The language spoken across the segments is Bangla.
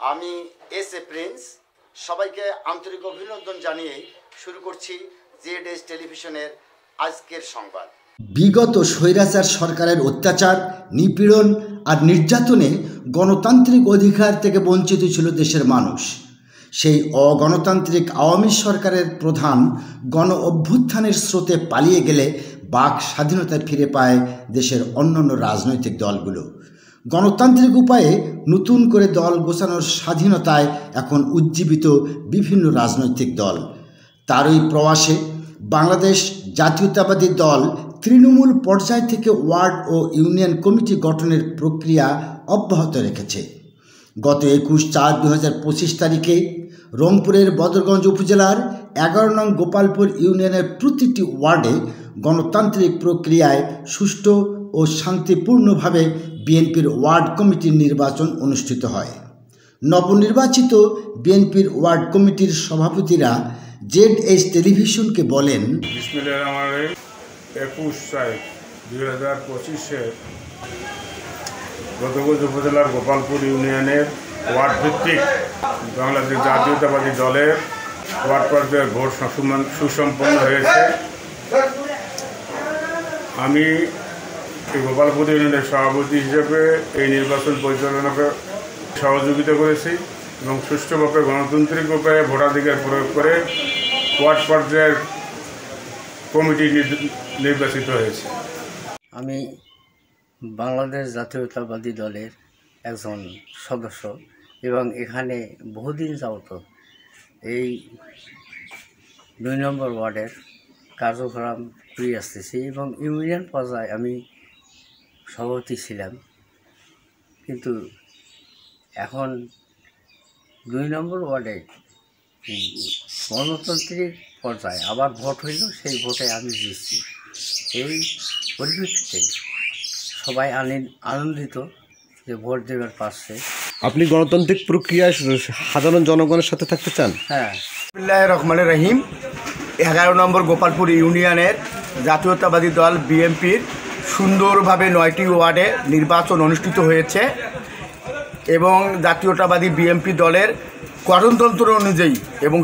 আমি এস এ প্রিন্স সবাইকে আন্তরিক অভিনন্দন জানিয়ে শুরু করছি জেড টেলিভিশনের আজকের সংবাদ। বিগত স্বৈরাচার সরকারের অত্যাচার, নিপীড়ন আর নির্যাতনে গণতান্ত্রিক অধিকার থেকে বঞ্চিত ছিল দেশের মানুষ। সেই অগণতান্ত্রিক আওয়ামী সরকারের প্রধান গণ অভ্যুত্থানের স্রোতে পালিয়ে গেলে বাক স্বাধীনতায় ফিরে পায় দেশের অন্যান্য রাজনৈতিক দলগুলো। গণতান্ত্রিক উপায়ে নতুন করে দল গোছানোর স্বাধীনতায় এখন উজ্জীবিত বিভিন্ন রাজনৈতিক দল। তারই প্রয়াসে বাংলাদেশ জাতীয়তাবাদী দল তৃণমূল পর্যায় থেকে ওয়ার্ড ও ইউনিয়ন কমিটি গঠনের প্রক্রিয়া অব্যাহত রেখেছে। গত 21/4/2025 তারিখে রংপুরের বদরগঞ্জ উপজেলার 11 নং গোপালপুর ইউনিয়নের প্রতিটি ওয়ার্ডে গণতান্ত্রিক প্রক্রিয়ায় সুষ্ঠু ও শান্তিপূর্ণভাবে বিএনপির ওয়ার্ড কমিটির নির্বাচন অনুষ্ঠিত হয়। নবনির্বাচিত বিএনপির ওয়ার্ড কমিটির সভাপতিরা জেড টেলিভিশনকে বলেন, 21/4/2025 বদরগঞ্জ উপজেলার গোপালপুর ইউনিয়নের ওয়ার্ড ভিত্তিক বাংলাদেশ জাতীয়তাবাদী দলের ওয়ার্ড পর্যায়ের ভোট সুসম্পন্ন হয়েছে। আমি এই গোপালপুর ইউনিয়নের সভাপতি হিসেবে এই নির্বাচন পরিচালনাকে সহযোগিতা করেছি এবং সুষ্ঠুভাবে গণতান্ত্রিক উপায়ে ভোটাধিকার প্রয়োগ করে ওয়ার্ড পর্যায়ের কমিটি নির্বাচিত হয়েছে। আমি বাংলাদেশ জাতীয়তাবাদী দলের একজন সদস্য এবং এখানে বহুদিন যাবত এই 2 নম্বর ওয়ার্ডের কার্যক্রম করে আসতেছি এবং ইউনিয়ন পর্যায়ে আমি সভাপতি ছিলাম। কিন্তু এখন 2 নম্বর ওয়ার্ডে গণতান্ত্রিক পর্যায়ে আবার ভোট হইল, সেই ভোটে আমি জিতছি। এই পরিপ্রেক্ষিতে সবাই আনন্দিত যে ভোট দেবার পাচ্ছে। আপনি গণতান্ত্রিক প্রক্রিয়ায় সাধারণ জনগণের সাথে থাকতে চান? হ্যাঁ। বিসমিল্লাহির রহমানির রহিম। 11 নম্বর গোপালপুর ইউনিয়নের জাতীয়তাবাদী দল বিএনপির সুন্দরভাবে 9টি ওয়ার্ডে নির্বাচন অনুষ্ঠিত হয়েছে এবং জাতীয়তাবাদী বিএনপি দলের গঠনতন্ত্র অনুযায়ী এবং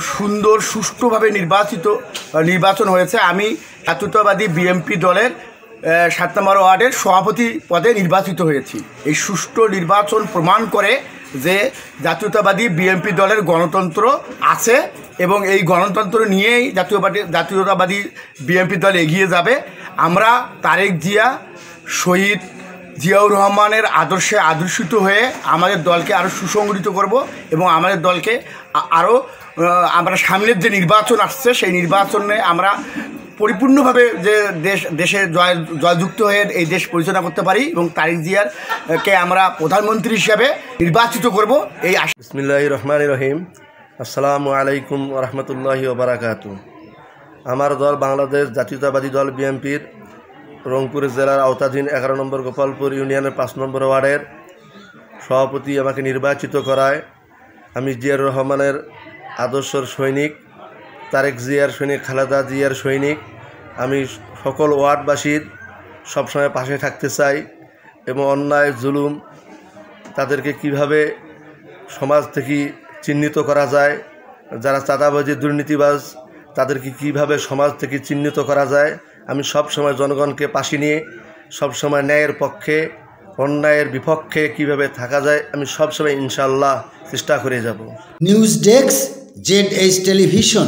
সুষ্ঠুভাবে নির্বাচন হয়েছে। আমি জাতীয়তাবাদী বিএনপি দলের 7 নম্বর ওয়ার্ডের সভাপতি পদে নির্বাচিত হয়েছি। এই সুষ্ঠু নির্বাচন প্রমাণ করে যে জাতীয়তাবাদী বিএনপি দলের গণতন্ত্র আছে এবং এই গণতন্ত্র নিয়েই জাতীয়তাবাদী বিএনপি দল এগিয়ে যাবে। আমরা তারেক জিয়া, শহীদ জিয়াউর রহমানের আদর্শে আদর্শিত হয়ে আমাদের দলকে আরও সুসংগঠিত করব এবং আমাদের দলকে আরও আমরা সামনের যে নির্বাচন আসছে সেই নির্বাচনে আমরা পরিপূর্ণভাবে যে দেশে জয়যুক্ত হয়ে এই দেশ পরিচালনা করতে পারি এবং তারেক জিয়ারকে আমরা প্রধানমন্ত্রী হিসাবে নির্বাচিত করব। এই বিসমিল্লাহির রহমানির রহিম। আসসালামু আলাইকুম ওয়া রাহমাতুল্লাহি ওয়া বারাকাতুহু। আমার দল বাংলাদেশ জাতীয়তাবাদী দল বিএনপির রংপুর জেলার আওতাধীন 11 নম্বর গোপালপুর ইউনিয়নের 5 নম্বর ওয়ার্ডের সভাপতি আমাকে নির্বাচিত করায় আমি জিয়াউর রহমানের আদর্শর সৈনিক, তারেক জিয়ার সৈনিক, খালেদা জিয়ার সৈনিক। আমি সকল ওয়ার্ডবাসীর সবসময় পাশে থাকতে চাই এবং অন্যায় জুলুম তাদেরকে কিভাবে সমাজ থেকে চিহ্নিত করা যায়, যারা চাঁদাবাজি দুর্নীতিবাজ তাদেরকে কিভাবে সমাজ থেকে চিহ্নিত করা যায়, আমি সবসময় জনগণকে পাশে নিয়ে সবসময় ন্যায়ের পক্ষে অন্যায়ের বিপক্ষে কিভাবে থাকা যায় আমি সবসময় ইনশাআল্লাহ চেষ্টা করে যাব। News desk Z television.